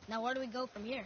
Now where do we go from here?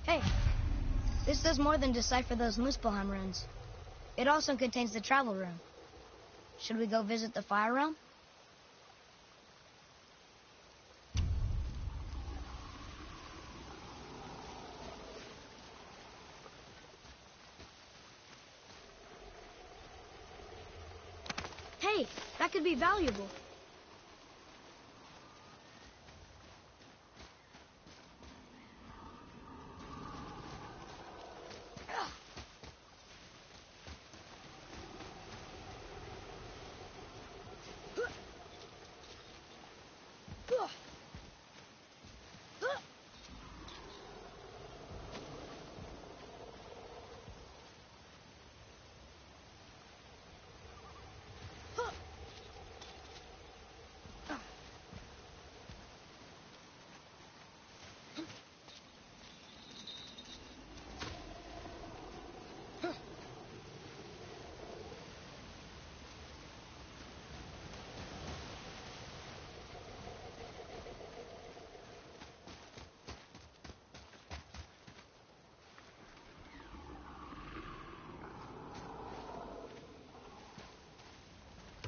Hey, this does more than decipher those Muspelheim runes. It also contains the travel room. Should we go visit the fire realm? Hey, that could be valuable.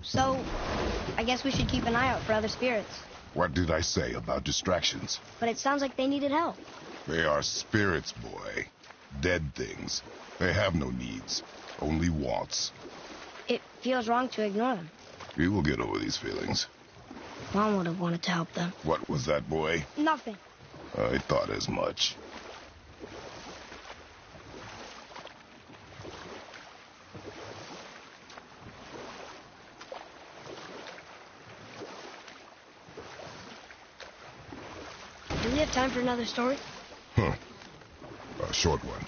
So, I guess we should keep an eye out for other spirits. What did I say about distractions? But it sounds like they needed help. They are spirits, boy. Dead things. They have no needs, only wants. It feels wrong to ignore them. We will get over these feelings. Mom would have wanted to help them. What was that, boy? Nothing. I thought as much. Do we have time for another story? A short one.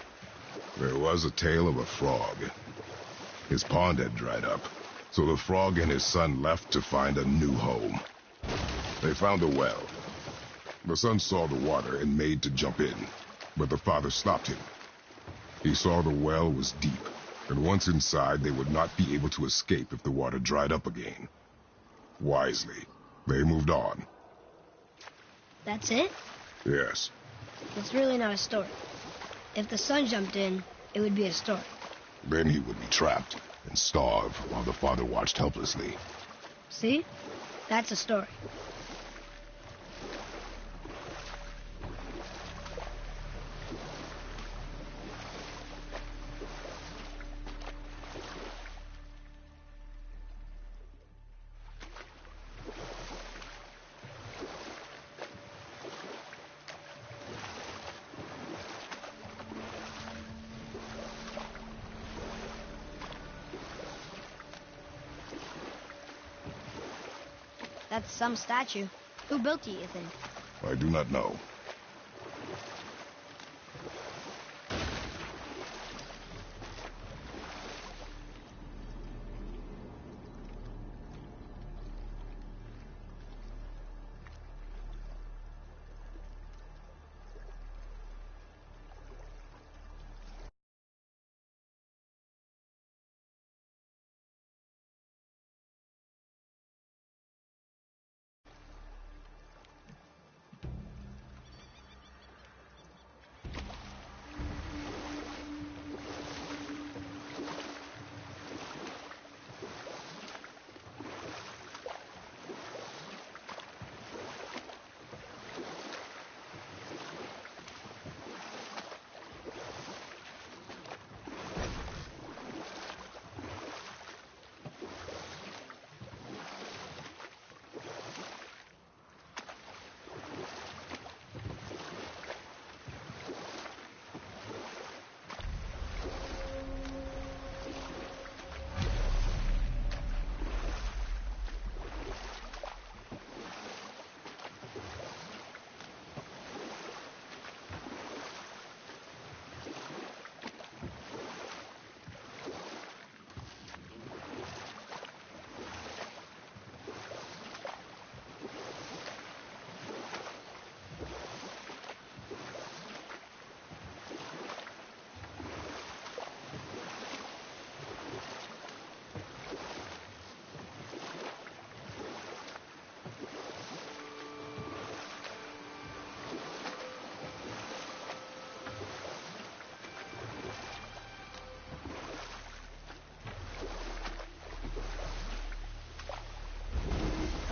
There was a tale of a frog. His pond had dried up, so the frog and his son left to find a new home. They found a well. The son saw the water and made to jump in, but the father stopped him. He saw the well was deep, and once inside they would not be able to escape if the water dried up again. Wisely, they moved on. That's it? Yes. It's really not a story. If the son jumped in, it would be a story. Then he would be trapped and starve while the father watched helplessly. See? That's a story. That's some statue. Who built it, you think? I do not know.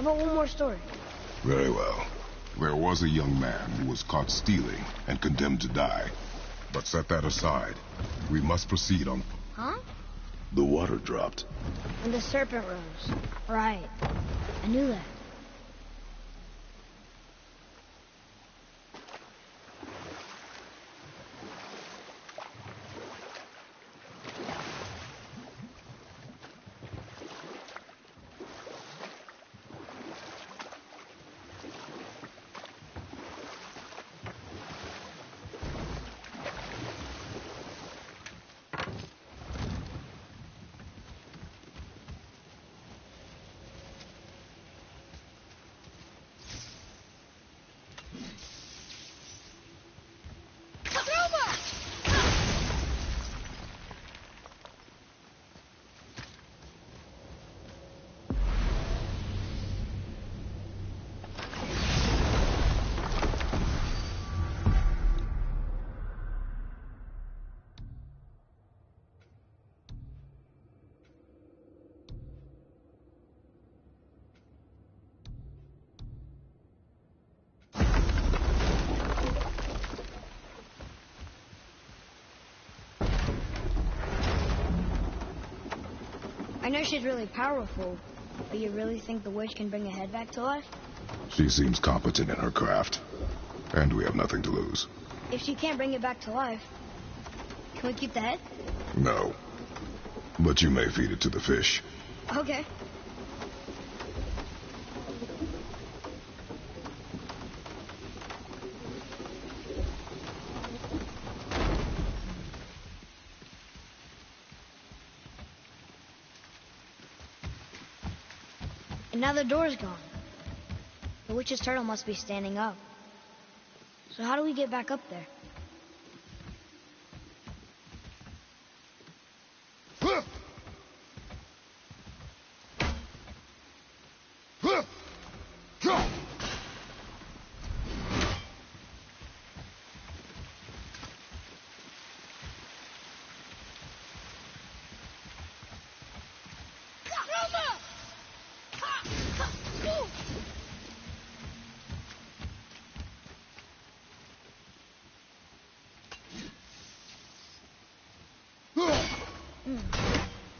How about one more story? Very well. There was a young man who was caught stealing and condemned to die. But set that aside. We must proceed on... Huh? The water dropped. And the serpent rose. Right. I knew that. I know she's really powerful, but you really think the witch can bring a head back to life? She seems competent in her craft. And we have nothing to lose. If she can't bring it back to life, can we keep the head? No. But you may feed it to the fish. Okay. And now the door's gone. The witch's turtle must be standing up. So how do we get back up there?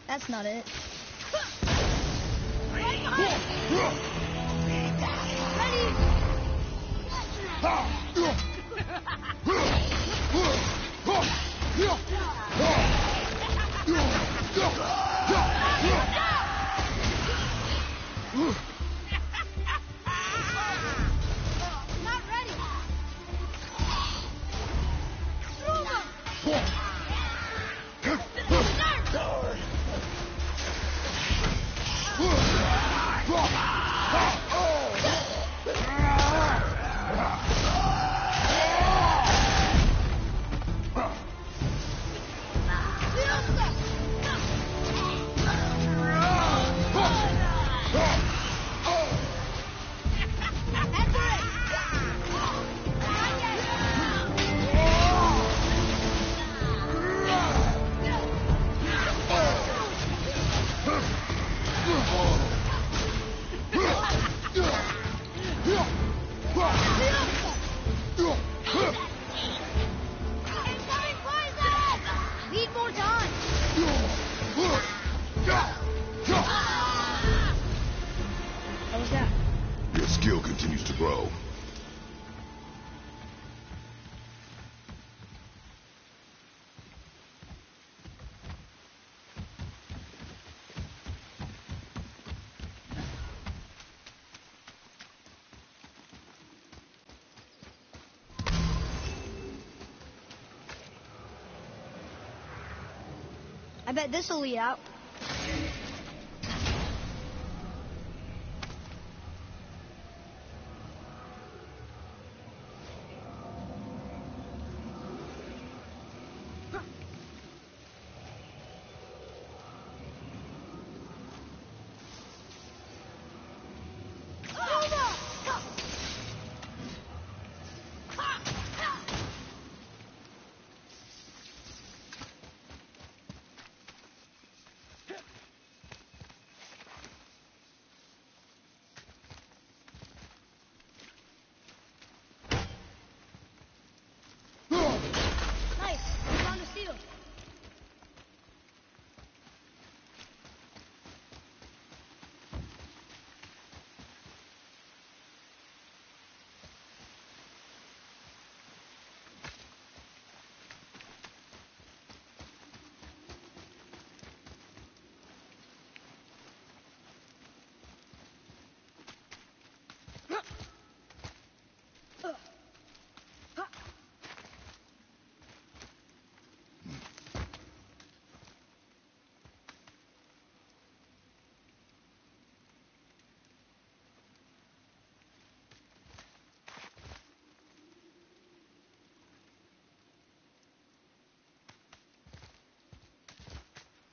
That's not it. Bro. I bet this'll lead out.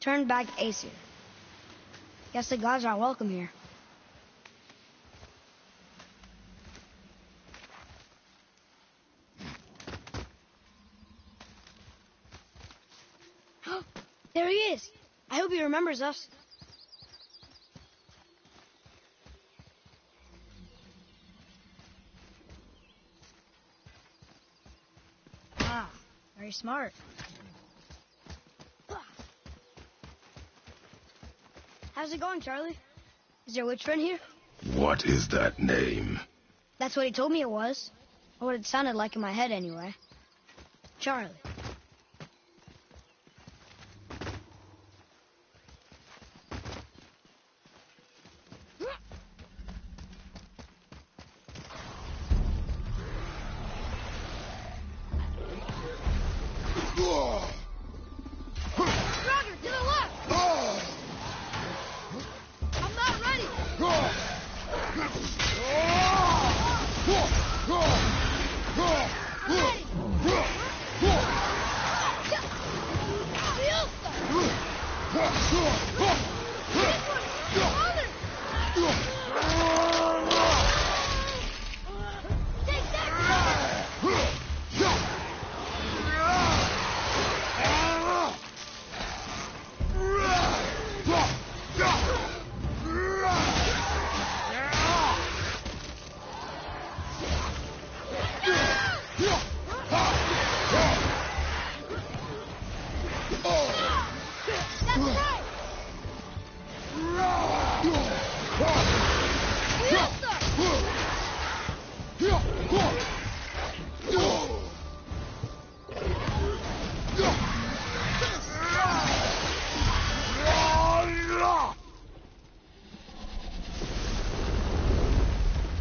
Turned back Aesir. Guess the gods aren't welcome here. There he is. I hope he remembers us. Ah, very smart. How's it going, Charlie? Is there a witch friend here? What is that name? That's what he told me it was. Or what it sounded like in my head, anyway. Charlie.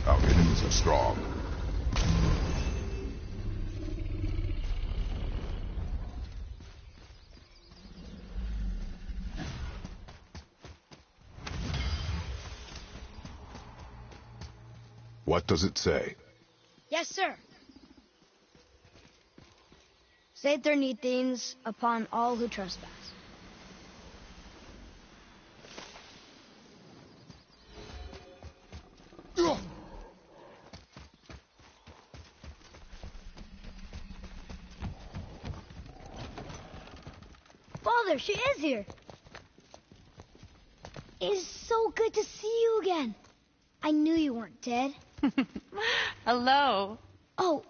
Our enemies are strong. What does it say? Yes, sir. Save their neat things upon all who trespass. Father, she is here. It is so good to see you again. I knew you weren't dead. Hello. Oh,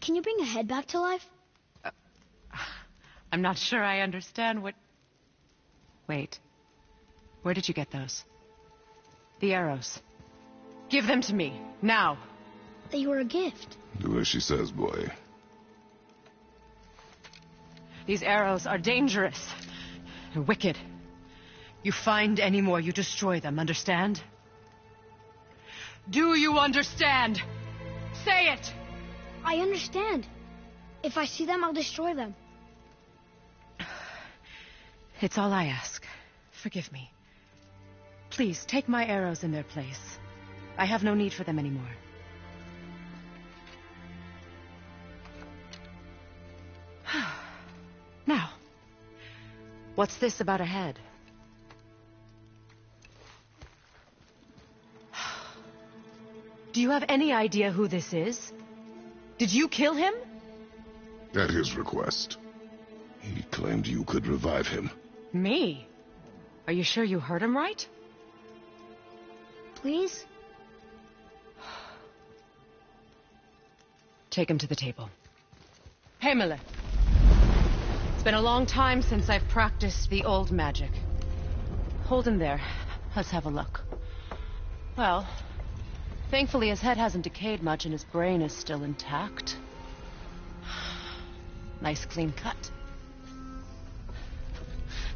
can you bring a head back to life? I'm not sure I understand what... Wait. Where did you get those? The arrows. Give them to me, now. They were a gift. Do as she says, boy. These arrows are dangerous. They're wicked. You find any more, you destroy them, understand? Do you understand? Say it! I understand. If I see them, I'll destroy them. It's all I ask. Forgive me. Please, take my arrows in their place. I have no need for them anymore. Now, what's this about a head? Do you have any idea who this is? Did you kill him? At his request. He claimed you could revive him. Me? Are you sure you heard him right? Please? Take him to the table. Hemele. It's been a long time since I've practiced the old magic. Hold him there. Let's have a look. Well, thankfully his head hasn't decayed much and his brain is still intact. Nice clean cut.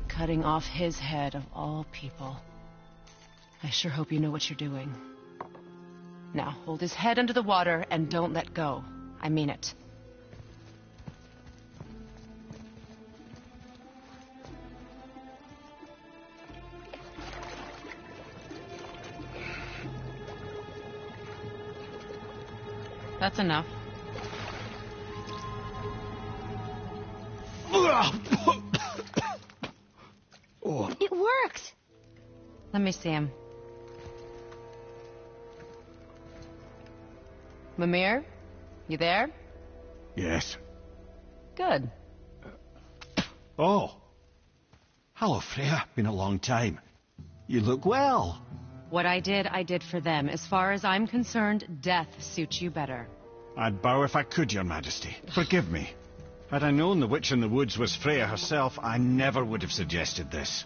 Cutting off his head of all people. I sure hope you know what you're doing. Now, hold his head under the water and don't let go. I mean it. That's enough. It worked! Let me see him. Mimir? You there? Yes. Good. Oh. Hello, Freya. Been a long time. You look well. What I did for them. As far as I'm concerned, death suits you better. I'd bow if I could, Your Majesty. Forgive me. Had I known the witch in the woods was Freya herself, I never would have suggested this.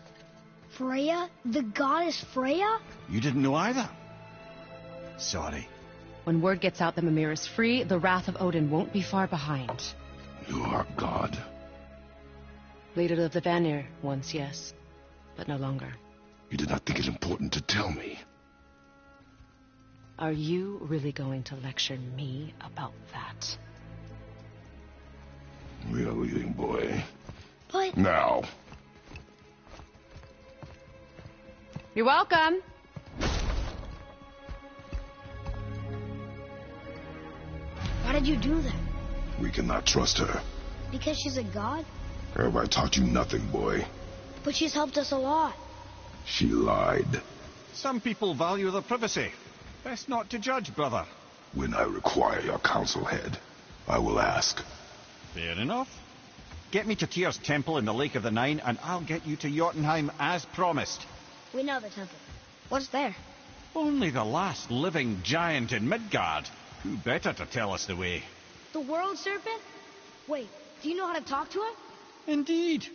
Freya? The goddess Freya? You didn't know either? Sorry. When word gets out that Mimir is free, the wrath of Odin won't be far behind. You are God. Leader of the Vanir, once, yes. But no longer. You did not think it important to tell me. Are you really going to lecture me about that? We are leaving, boy. But... Now. You're welcome. Why did you do that? We cannot trust her. Because she's a god? Have I taught you nothing, boy? But she's helped us a lot. She lied. Some people value their privacy. Best not to judge, brother. When I require your council head, I will ask. Fair enough. Get me to Tyr's temple in the Lake of the Nine, and I'll get you to Jotunheim as promised. We know the temple. What's there? Only the last living giant in Midgard. Who better to tell us the way? The world serpent? Wait, do you know how to talk to him? Indeed.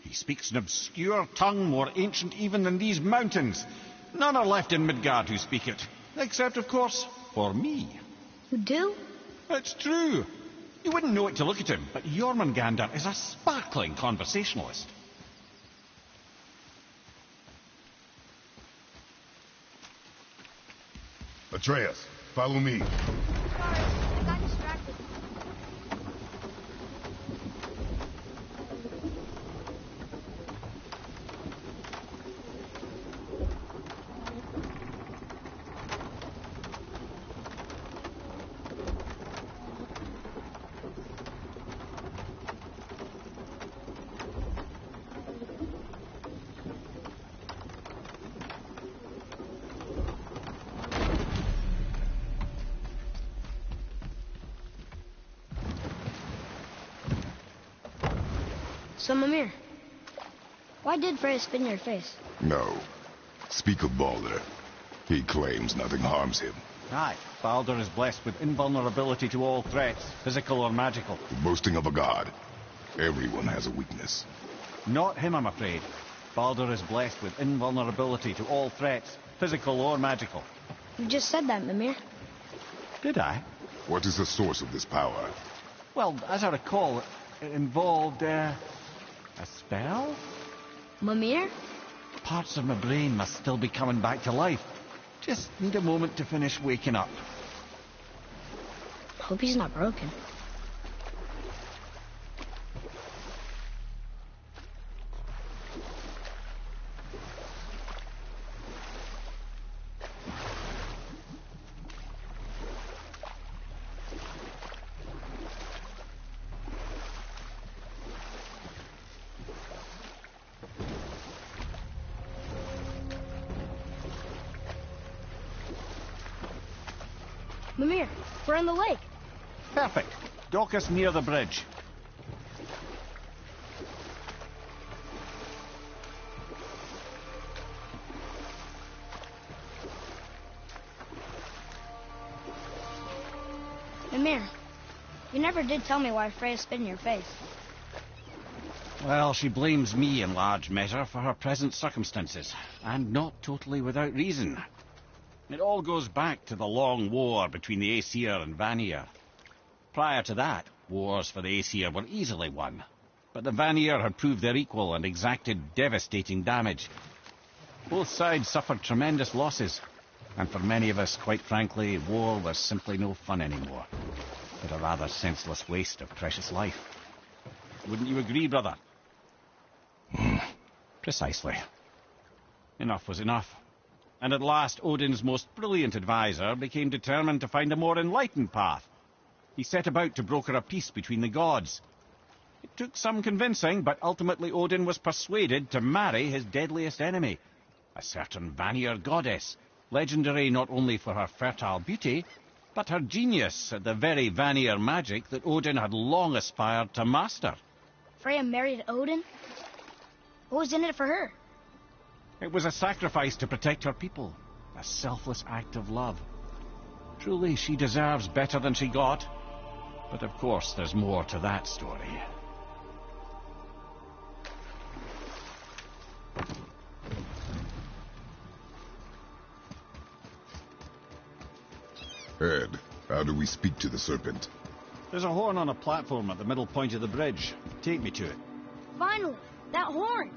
He speaks an obscure tongue more ancient even than these mountains. None are left in Midgard who speak it. Except, of course, for me. You do? It's true. You wouldn't know it to look at him, but Jormungandr is a sparkling conversationalist. Atreus, follow me. Sorry, I got distracted. So, Mimir, why did Freya spin your face? No. Speak of Baldur. He claims nothing harms him. Aye, Baldur is blessed with invulnerability to all threats, physical or magical. The boasting of a god. Everyone has a weakness. Not him, I'm afraid. Baldur is blessed with invulnerability to all threats, physical or magical. You just said that, Mimir. Did I? What is the source of this power? Well, as I recall, it involved, a spell? Mimir? Parts of my brain must still be coming back to life. Just need a moment to finish waking up. Hope he's not broken. Mimir, we're on the lake. Perfect. Dock us near the bridge. Mimir, you never did tell me why Freya spit in your face. Well, she blames me in large measure for her present circumstances, and not totally without reason. It all goes back to the long war between the Aesir and Vanir. Prior to that, wars for the Aesir were easily won, but the Vanir had proved their equal and exacted devastating damage. Both sides suffered tremendous losses, and for many of us, quite frankly, war was simply no fun anymore, but a rather senseless waste of precious life. Wouldn't you agree, brother? Precisely. Enough was enough. And at last, Odin's most brilliant advisor became determined to find a more enlightened path. He set about to broker a peace between the gods. It took some convincing, but ultimately Odin was persuaded to marry his deadliest enemy, a certain Vanir goddess, legendary not only for her fertile beauty, but her genius at the very Vanir magic that Odin had long aspired to master. Freya married Odin? What was in it for her? It was a sacrifice to protect her people, a selfless act of love. Truly, she deserves better than she got. But of course, there's more to that story. Ed, how do we speak to the serpent? There's a horn on a platform at the middle point of the bridge. Take me to it. Finally, that horn!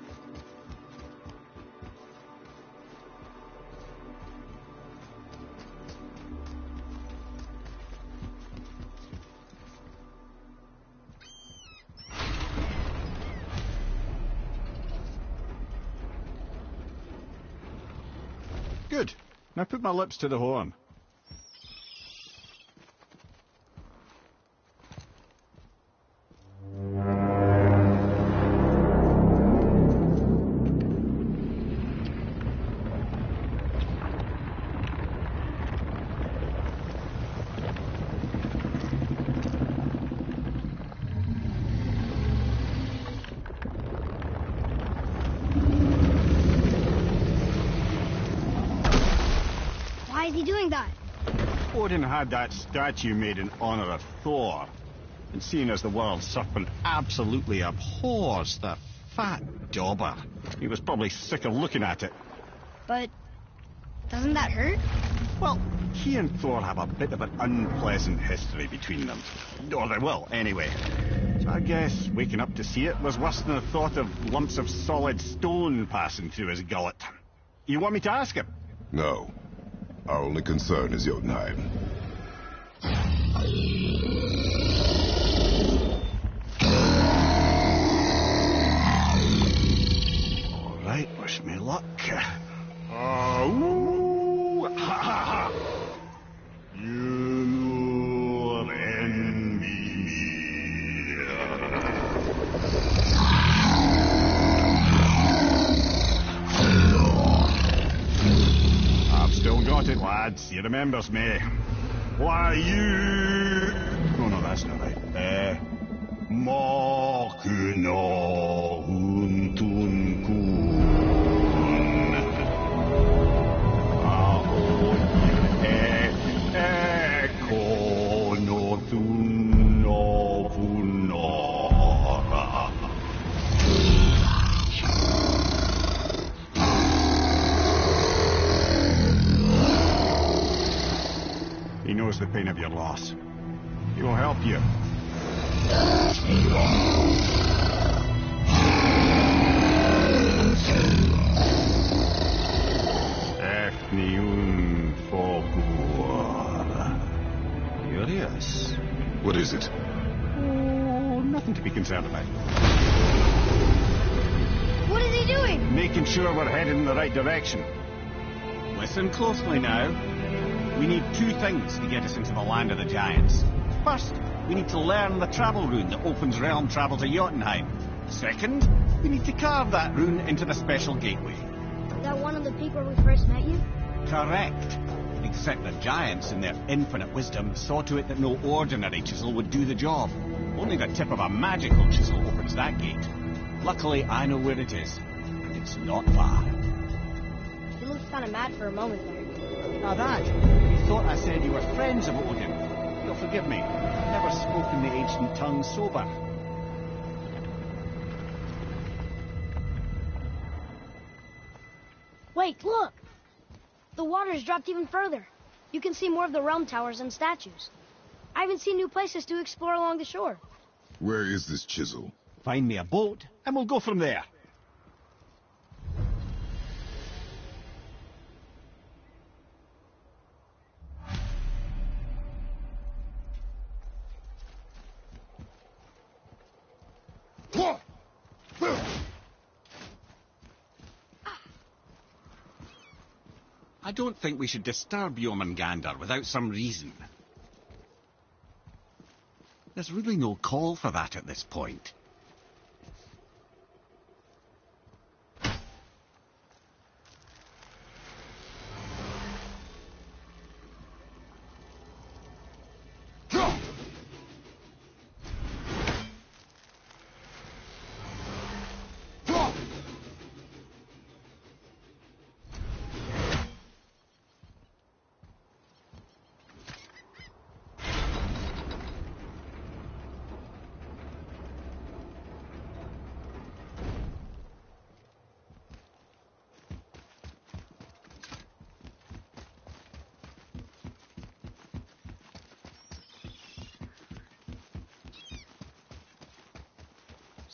Good. Now put my lips to the horn. Why is he doing that? Odin had that statue made in honor of Thor. And seeing as the world serpent absolutely abhors the fat dauber, he was probably sick of looking at it. But doesn't that hurt? Well, he and Thor have a bit of an unpleasant history between them. Or they will, anyway. So I guess waking up to see it was worse than the thought of lumps of solid stone passing through his gullet. You want me to ask him? No. Our only concern is Jotunheim. All right, wish me luck. Ooh, ha, ha, ha. You envy me. I've still got it, lads. He remembers me. Why, you... Oh, no, that's not right. Mokuno huntun kun. Eko no thun no funora. He knows the pain of your loss. He will help you. Echniun Fogor. Curious. What is it? Oh, nothing to be concerned about. What is he doing? Making sure we're headed in the right direction. Listen closely now. We need two things to get us into the land of the giants. First, we need to learn the travel rune that opens realm travel to Jotunheim. Second, we need to carve that rune into the special gateway. That one of the peak where we first met you? Correct. Except the giants, in their infinite wisdom, saw to it that no ordinary chisel would do the job. Only the tip of a magical chisel opens that gate. Luckily, I know where it is. It's not far. You looked kind of mad for a moment there. Now that, you thought I said you were friends of Odin. You'll forgive me. I've never spoken the ancient tongue sober. Wait, look! The water's dropped even further. You can see more of the realm towers and statues. I even see new places to explore along the shore. Where is this chisel? Find me a boat, and we'll go from there. I don't think we should disturb Jormungandr without some reason. There's really no call for that at this point.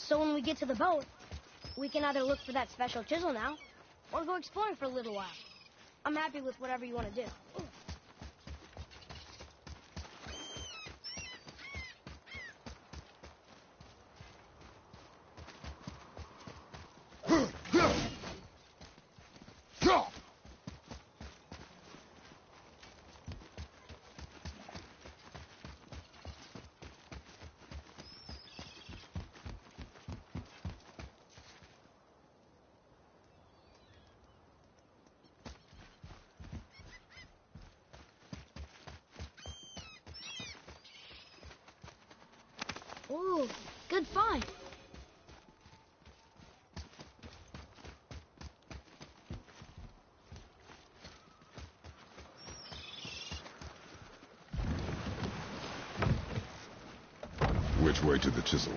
So when we get to the boat, we can either look for that special chisel now, or go exploring for a little while. I'm happy with whatever you want to do. Ooh, good find. Which way to the chisel?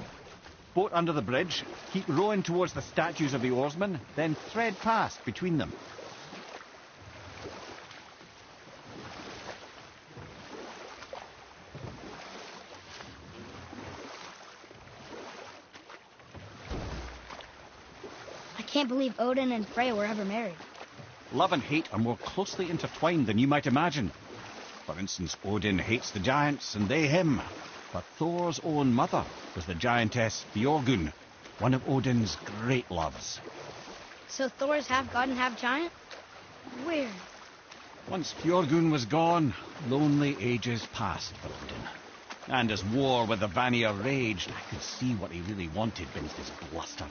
Boat under the bridge, keep rowing towards the statues of the oarsmen, then thread past between them. I can't believe Odin and Freya were ever married. Love and hate are more closely intertwined than you might imagine. For instance, Odin hates the giants and they him. But Thor's own mother was the giantess Björgun, one of Odin's great loves. So Thor's half god and half giant? Weird. Once Björgun was gone, lonely ages passed for Odin. And as war with the Vanir raged, I could see what he really wanted beneath his bluster.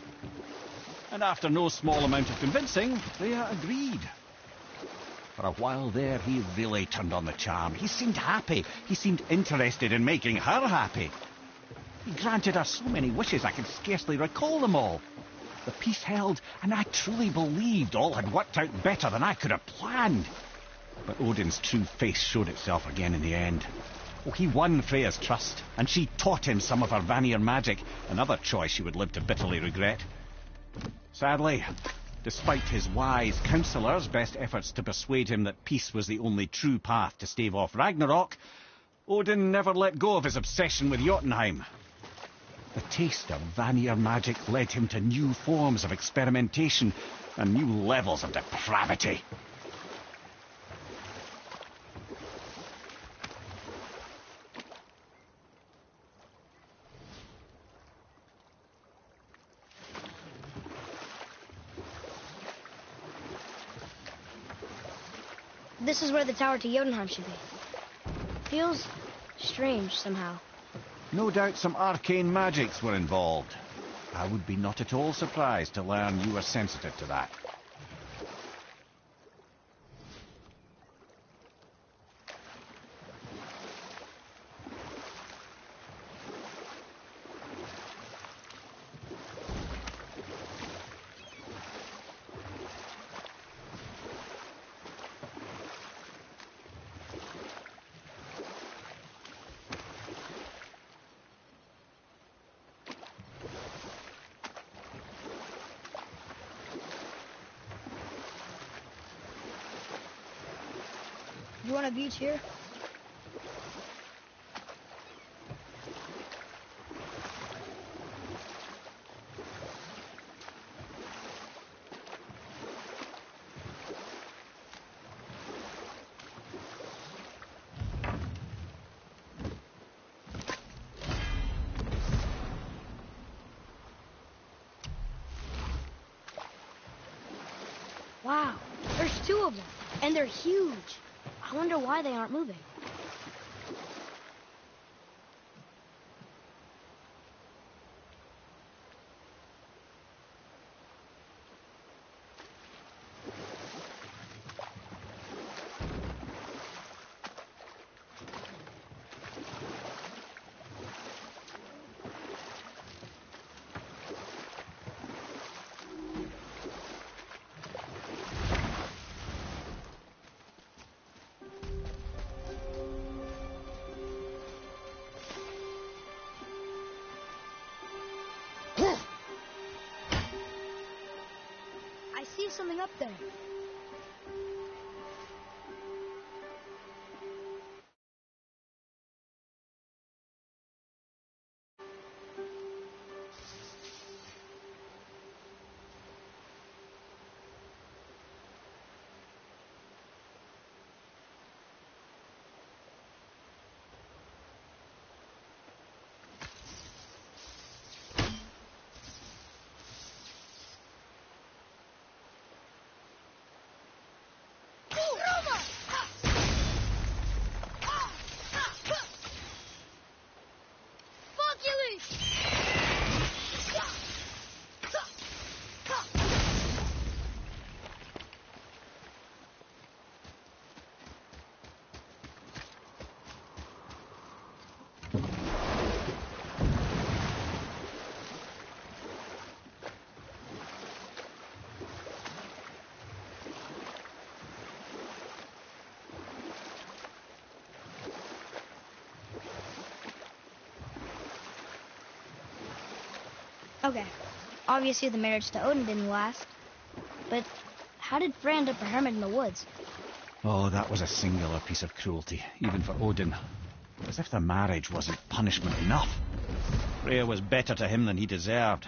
And after no small amount of convincing, Freya agreed. For a while there, he really turned on the charm. He seemed happy. He seemed interested in making her happy. He granted her so many wishes I could scarcely recall them all. The peace held, and I truly believed all had worked out better than I could have planned. But Odin's true face showed itself again in the end. Oh, he won Freya's trust, and she taught him some of her Vanir magic, another choice she would live to bitterly regret. Sadly, despite his wise counsellors' best efforts to persuade him that peace was the only true path to stave off Ragnarok, Odin never let go of his obsession with Jotunheim. The taste of Vanir magic led him to new forms of experimentation and new levels of depravity. This is where the tower to Jotunheim should be. Feels strange somehow. No doubt some arcane magics were involved. I would be not at all surprised to learn you were sensitive to that. You want a beach here? Wow, there's 2 of them, and they're huge. I wonder why they aren't moving. I see something up there. Okay, obviously the marriage to Odin didn't last, but how did Frey end up a hermit in the woods? Oh, that was a singular piece of cruelty, even for Odin. As if the marriage wasn't punishment enough. Freya was better to him than he deserved.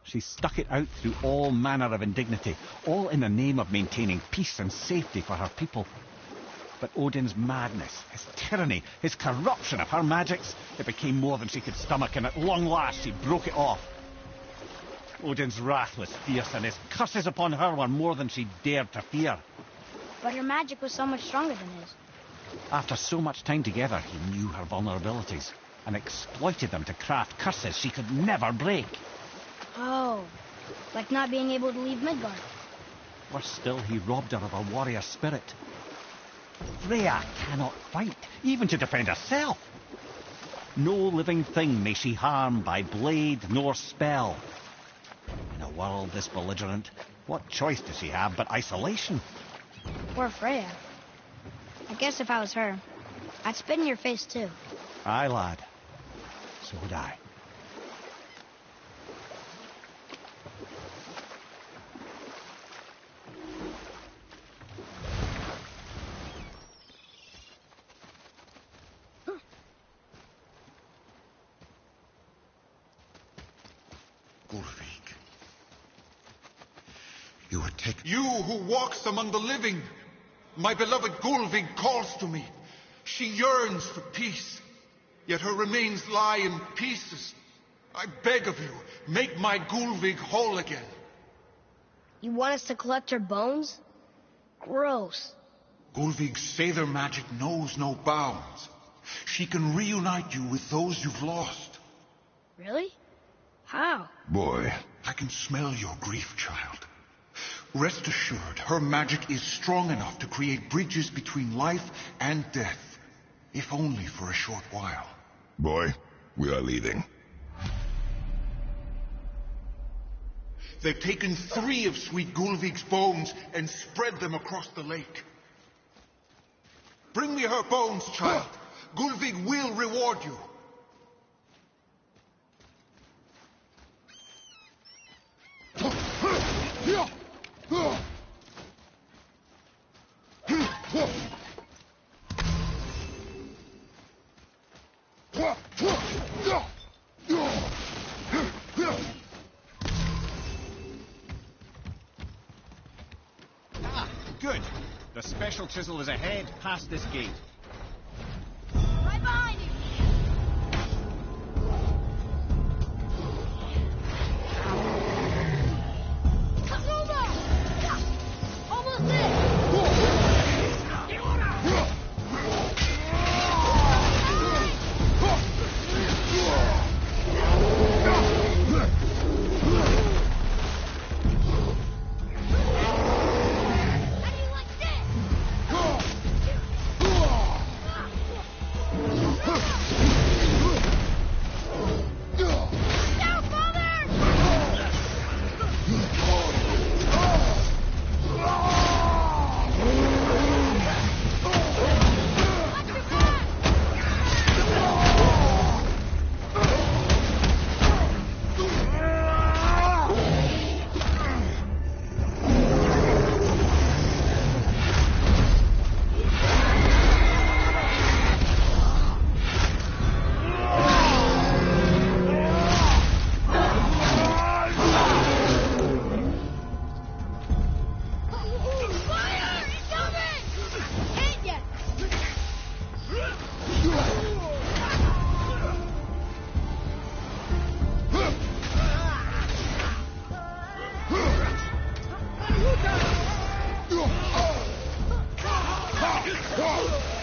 She stuck it out through all manner of indignity, all in the name of maintaining peace and safety for her people. But Odin's madness, his tyranny, his corruption of her magics, it became more than she could stomach, and at long last she broke it off. Odin's wrath was fierce, and his curses upon her were more than she dared to fear. But her magic was so much stronger than his. After so much time together, he knew her vulnerabilities, and exploited them to craft curses she could never break. Oh, like not being able to leave Midgard. Worse still, he robbed her of her warrior spirit. Freya cannot fight, even to defend herself. No living thing may she harm by blade nor spell. In a world this belligerent, what choice does she have but isolation? Poor Freya. I guess if I was her, I'd spit in your face too. Aye, lad. So would I. You were taken... You who walks among the living! My beloved Gulvig calls to me. She yearns for peace, yet her remains lie in pieces. I beg of you, make my Gulvig whole again. You want us to collect her bones? Gross. Gulvig's Sather magic knows no bounds. She can reunite you with those you've lost. Really? How? Boy. I can smell your grief, child. Rest assured, her magic is strong enough to create bridges between life and death, if only for a short while. Boy, we are leaving. They've taken 3 of sweet Gulvig's bones and spread them across the lake. Bring me her bones, child. Gulvig will reward you. Good. The special chisel is ahead, past this gate. Right behind you! Almost there!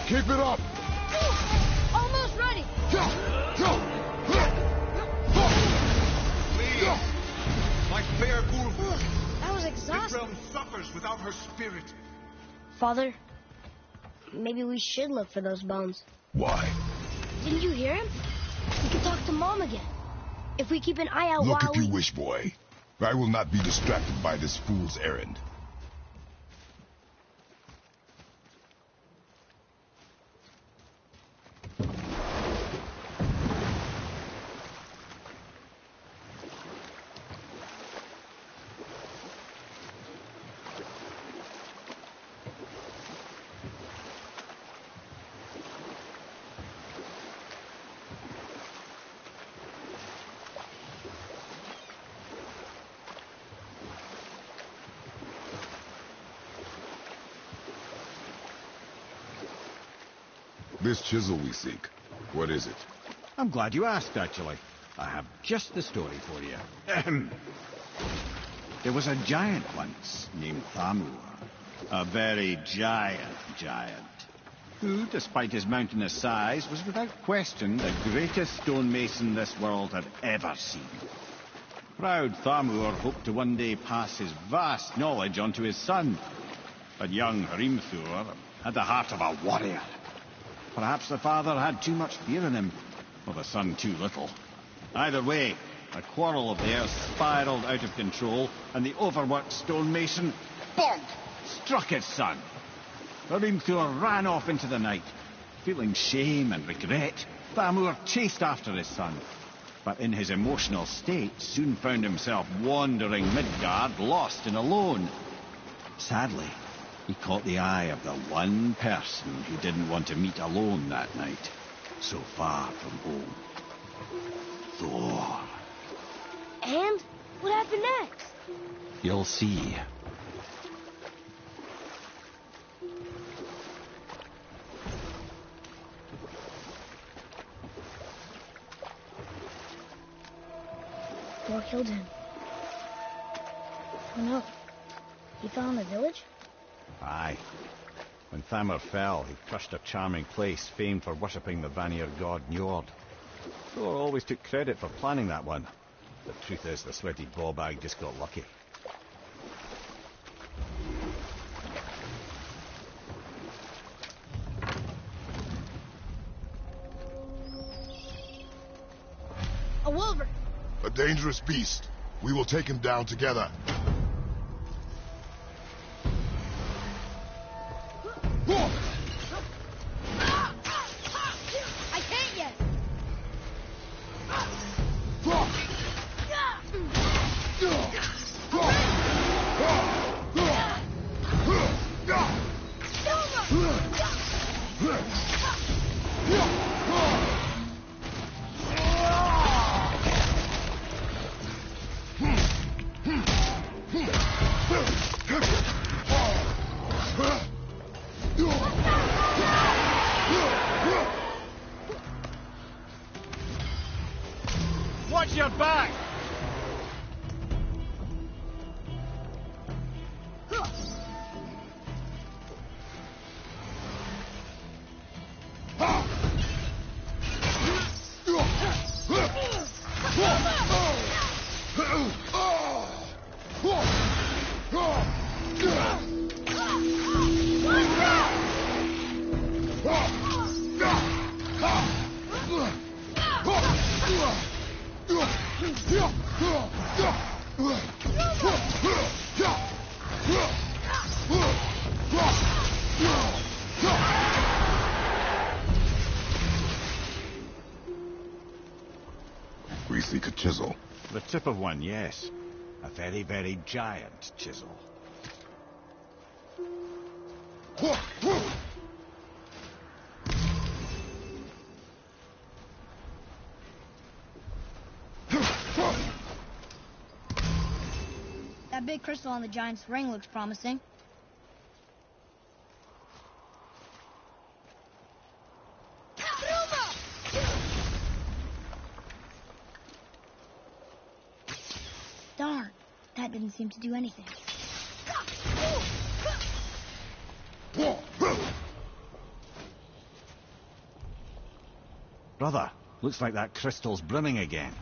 Keep it up! Almost ready! Please! My fair Gulvig! That was This exhausting. realm suffers without her spirit. Father, maybe we should look for those bones. Why? Didn't you hear him? We can talk to Mom again. If we keep an eye out Look while if we... you wish, boy. I will not be distracted by this fool's errand. This chisel we seek, what is it? I'm glad you asked, actually. I have just the story for you. Ahem. There was a giant once named Thamur. A very giant, who, despite his mountainous size, was without question the greatest stonemason this world had ever seen. Proud Thamur hoped to one day pass his vast knowledge on to his son. But young Hrimthur had the heart of a warrior. Perhaps the father had too much fear in him, or the son too little. Either way, a quarrel of theirs spiraled out of control, and the overworked stonemason, bonk, struck his son. Hrimthur ran off into the night. Feeling shame and regret, Thamur chased after his son, but in his emotional state soon found himself wandering Midgard, lost and alone. Sadly, he caught the eye of the one person he didn't want to meet alone that night, so far from home. Thor. And what happened next? You'll see. killed him. Oh no. He fell in the village? Aye. When Thamur fell, he crushed a charming place famed for worshipping the Vanir god Njord. Thor always took credit for planning that one. The truth is, the sweaty ballbag just got lucky. A wolver! A dangerous beast. We will take him down together. I can't yet! Watch your back! We seek a chisel. The tip of one, yes. A very, very giant chisel. That big crystal on the giant's ring looks promising. Darn, that didn't seem to do anything. Brother, looks like that crystal's brimming again.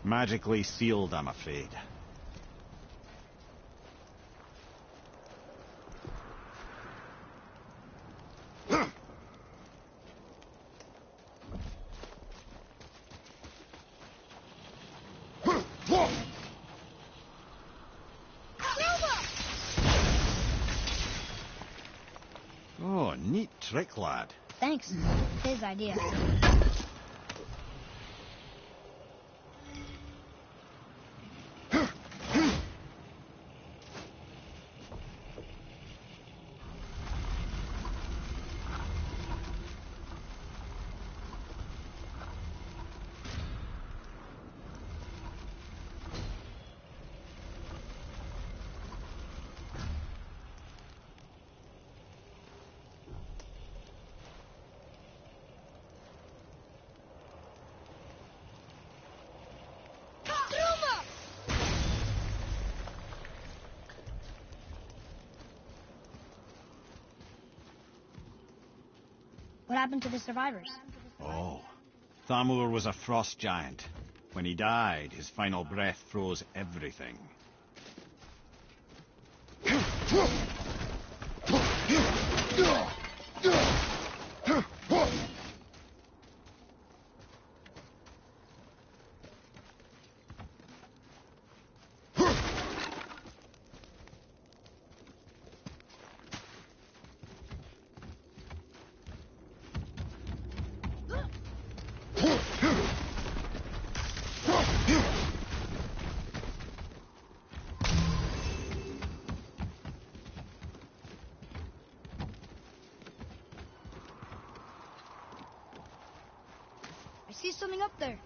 Magically sealed, I'm afraid. Oh, neat trick, lad. Thanks. His idea. What happened to the survivors? Oh, Thamur was a frost giant. When he died, his final breath froze everything. I see something up there.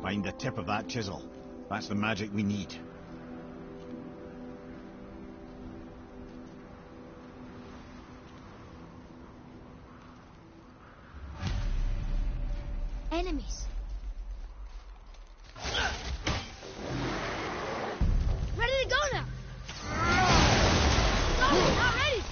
Find the tip of that chisel. That's the magic we need. Enemies. Ready to go now. No, not ready.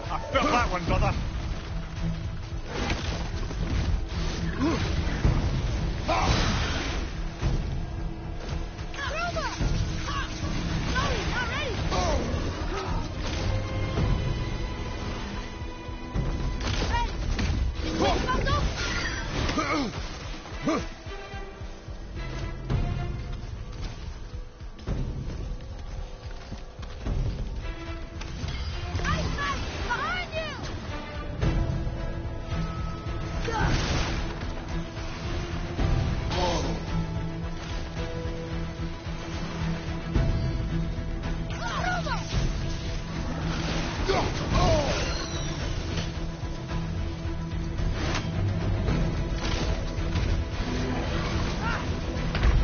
I felt that one, brother.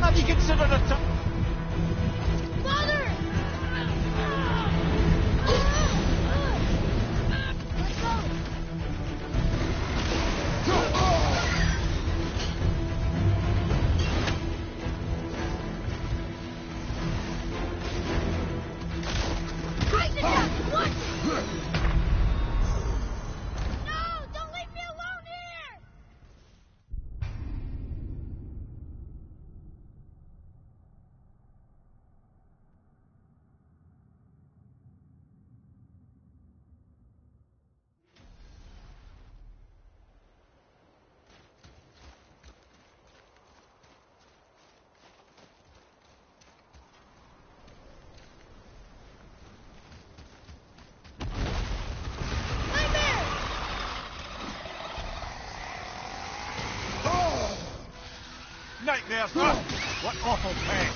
Have you considered a Father! Let's go. Break the down! What? No! Don't leave me alone here! nightmares, huh? What awful pain.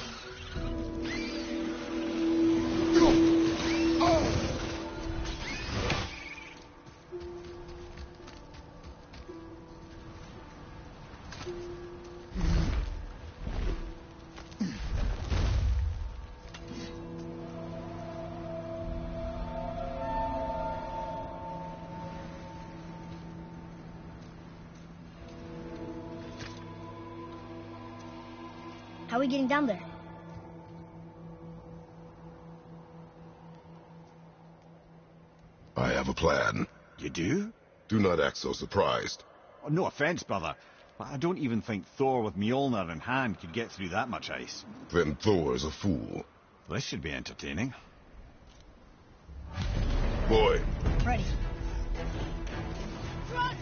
How are we getting down there? I have a plan. You do? Do not act so surprised. Oh, no offense, brother, but I don't even think Thor with Mjolnir in hand could get through that much ice. Then Thor's a fool. This should be entertaining. Boy, Ready. Run!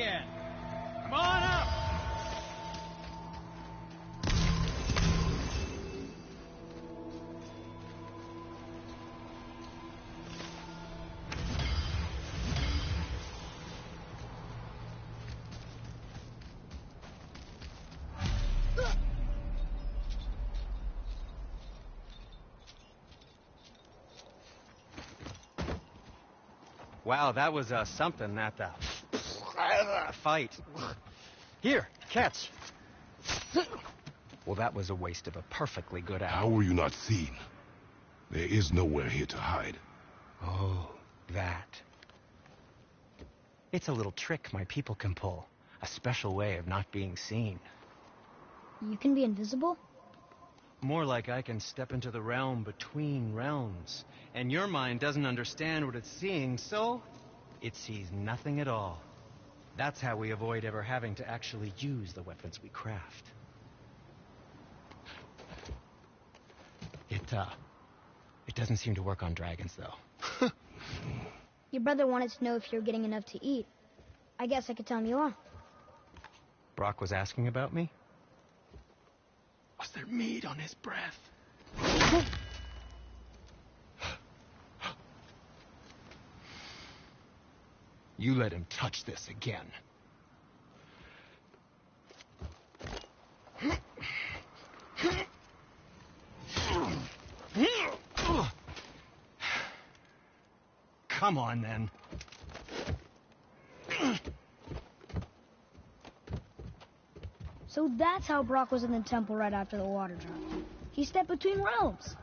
again. Come on up! Wow, that was something at the fight. Here, catch. Well, that was a waste of a perfectly good hour. How were you not seen? There is nowhere here to hide. Oh, that. It's a little trick my people can pull. A special way of not being seen. You can be invisible? More like I can step into the realm between realms. And your mind doesn't understand what it's seeing, so it sees nothing at all. That's how we avoid ever having to actually use the weapons we craft. It doesn't seem to work on dragons, though. Your brother wanted to know if you're getting enough to eat. I guess I could tell him you are. Brock was asking about me? Was there meat on his breath? You let him touch this again. Come on, then. So that's how Brock was in the temple right after the water dropped. He stepped between realms.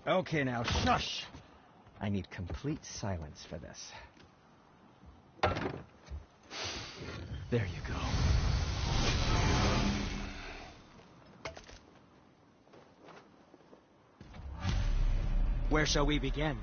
Okay, now, shush! I need complete silence for this. There you go. Where shall we begin?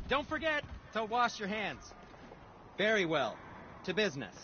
Don't forget to wash your hands. Very well. To business.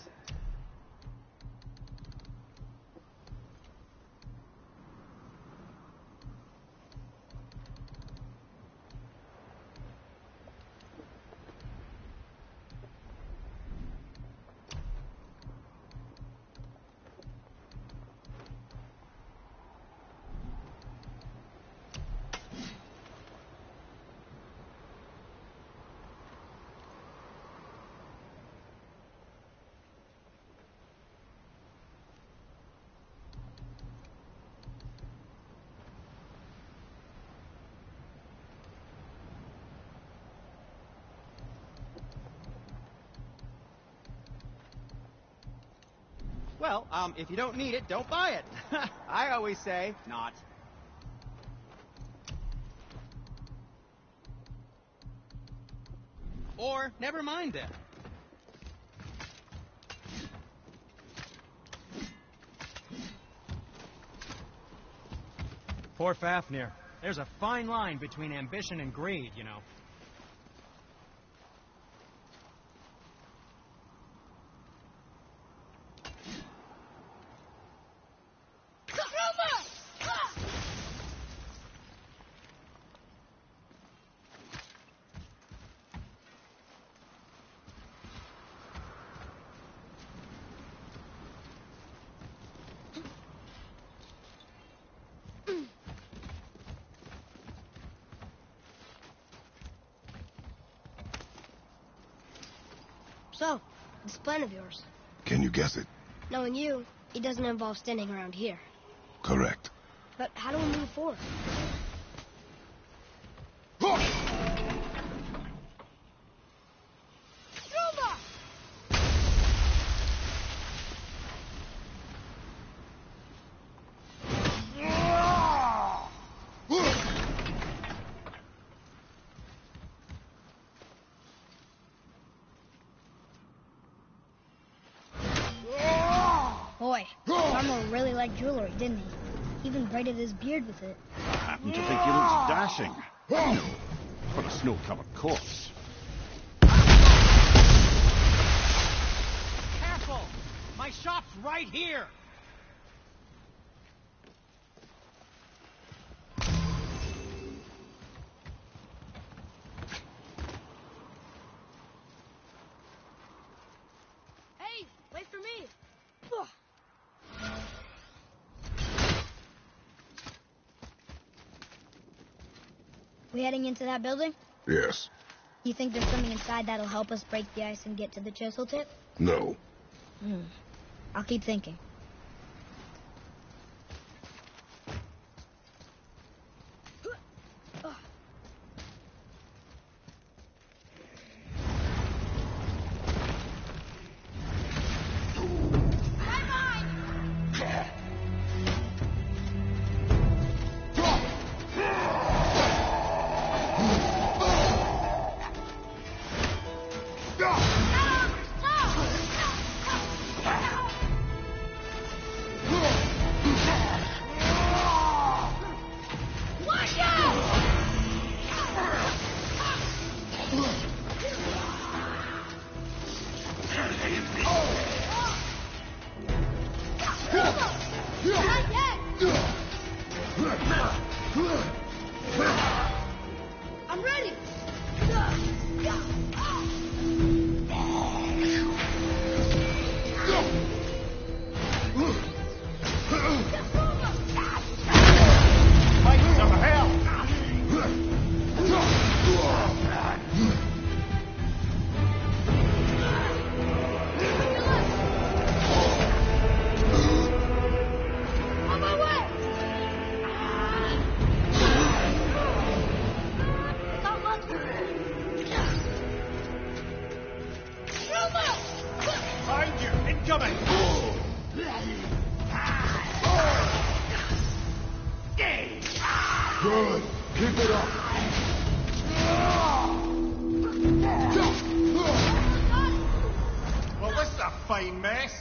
Well, if you don't need it, don't buy it. I always say, not. Or, never mind then. Poor Fafnir. There's a fine line between ambition and greed, you know. So, this plan of yours. Can you guess it? Knowing you, it doesn't involve standing around here. Correct. But how do we move forward? Boy, Farmer really liked jewelry, didn't he? Even braided his beard with it. I happen to think he looks dashing. For a snow-covered corpse. Careful! My shop's right here! Hey, wait for me! We heading into that building? Yes. You think there's something inside that'll help us break the ice and get to the chisel tip? No. I'll keep thinking. I'm ready! Fight some hell! On my way! Don't look! Behind you! Incoming! Good. Keep it up. Well, this is a fine mess.